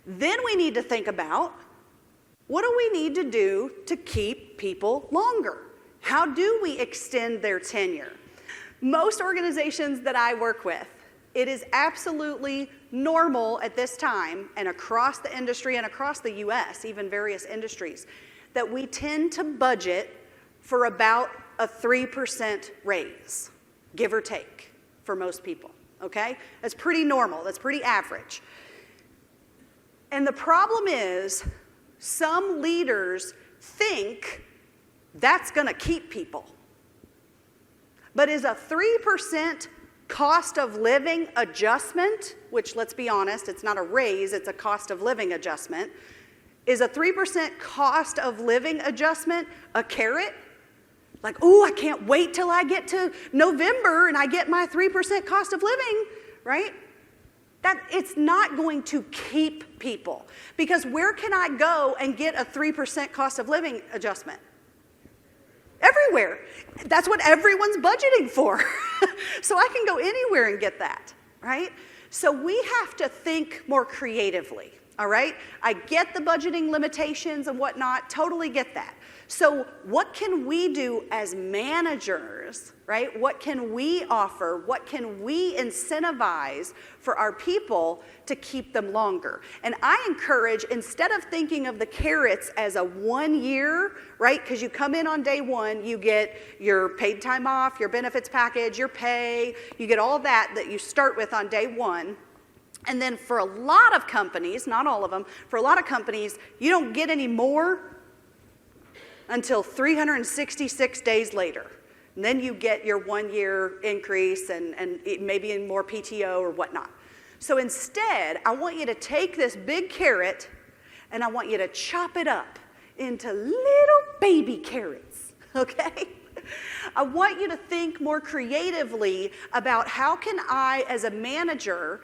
Then we need to think about, what do we need to do to keep people longer? How do we extend their tenure? Most organizations that I work with, it is absolutely normal at this time and across the industry and across the US, even various industries, that we tend to budget for about a 3% raise, give or take, for most people, okay? That's pretty normal, that's pretty average. And the problem is, some leaders think that's gonna keep people. But is a 3% cost of living adjustment, which let's be honest, it's not a raise, it's a cost of living adjustment, is a 3% cost of living adjustment a carrot? Like, oh, I can't wait till I get to November and I get my 3% cost of living, right? That it's not going to keep people, because where can I go and get a 3% cost of living adjustment? Everywhere. That's what everyone's budgeting for. So I can go anywhere and get that, right? So we have to think more creatively, all right? I get the budgeting limitations and whatnot, totally get that. So what can we do as managers, right? What can we offer? What can we incentivize for our people to keep them longer? And I encourage, instead of thinking of the carrots as a 1 year, right? Because you come in on day one, you get your paid time off, your benefits package, your pay, you get all that you start with on day one. And then for a lot of companies, not all of them, for a lot of companies, you don't get any more until 366 days later. And then you get your 1 year increase and maybe in more PTO or whatnot. So instead, I want you to take this big carrot and I want you to chop it up into little baby carrots, okay? I want you to think more creatively about how can I, as a manager,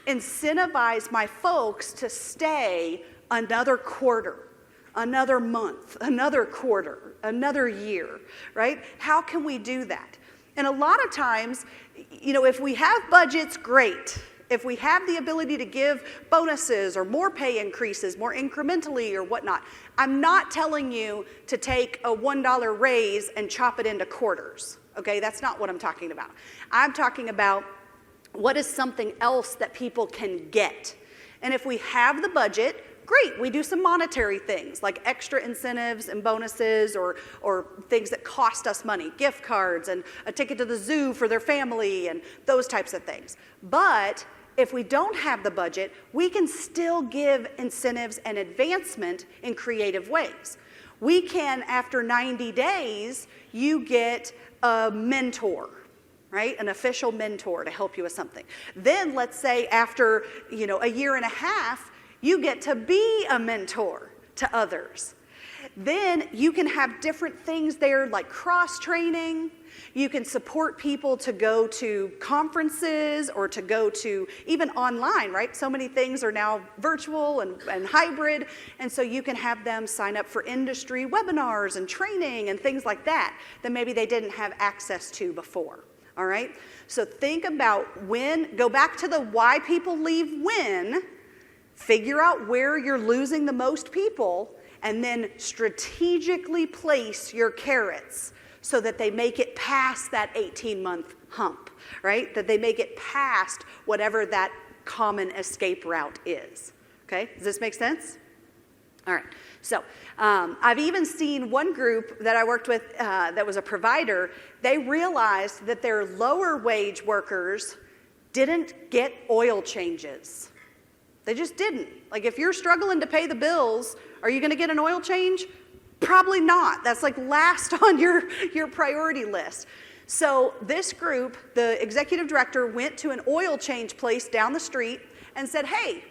incentivize my folks to stay another quarter, another month, another quarter, another year, right? How can we do that? And a lot of times, you know, if we have budgets, great. If we have the ability to give bonuses or more pay increases, more incrementally or whatnot, I'm not telling you to take a $1 raise and chop it into quarters, okay? That's not what I'm talking about. I'm talking about what is something else that people can get. And if we have the budget, great, we do some monetary things like extra incentives and bonuses or things that cost us money, gift cards and a ticket to the zoo for their family and those types of things. But if we don't have the budget, we can still give incentives and advancement in creative ways. We can, after 90 days, you get a mentor, right? An official mentor to help you with something. Then let's say after, you know, a year and a half, you get to be a mentor to others. Then you can have different things there like cross-training. You can support people to go to conferences or to go to even online, right? So many things are now virtual and hybrid, and so you can have them sign up for industry webinars and training and things like that maybe they didn't have access to before, all right? So think about go back to the why people leave when, figure out where you're losing the most people, and then strategically place your carrots so that they make it past that 18-month hump, right? That they make it past whatever that common escape route is, okay? Does this make sense? All right, so I've even seen one group that I worked with that was a provider. They realized that their lower wage workers didn't get oil changes. They just didn't. Like, if you're struggling to pay the bills, are you gonna get an oil change? Probably not. That's like last on your priority list. So this group, the executive director, went to an oil change place down the street and said, hey,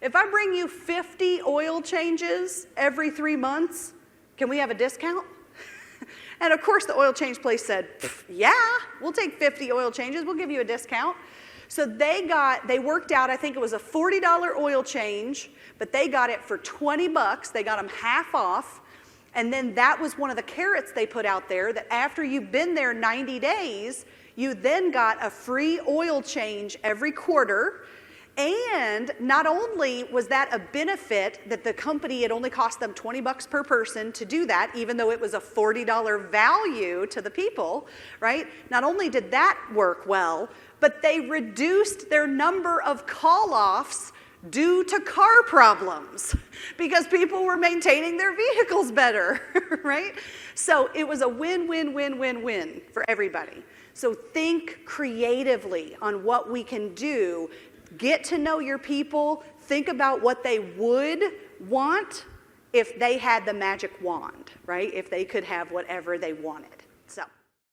if I bring you 50 oil changes every 3 months, can we have a discount? And of course the oil change place said, yeah, we'll take 50 oil changes, we'll give you a discount. So they worked out, I think it was a $40 oil change, but they got it for $20. They got them half off. And then that was one of the carrots they put out there, that after you've been there 90 days, you then got a free oil change every quarter. And not only was that a benefit that the company, it only cost them $20 per person to do that, even though it was a $40 value to the people, right? Not only did that work well, but they reduced their number of call-offs due to car problems because people were maintaining their vehicles better, right? So it was a win-win-win-win-win for everybody. So think creatively on what we can do. Get to know your people. Think about what they would want if they had the magic wand, right? If they could have whatever they wanted. So.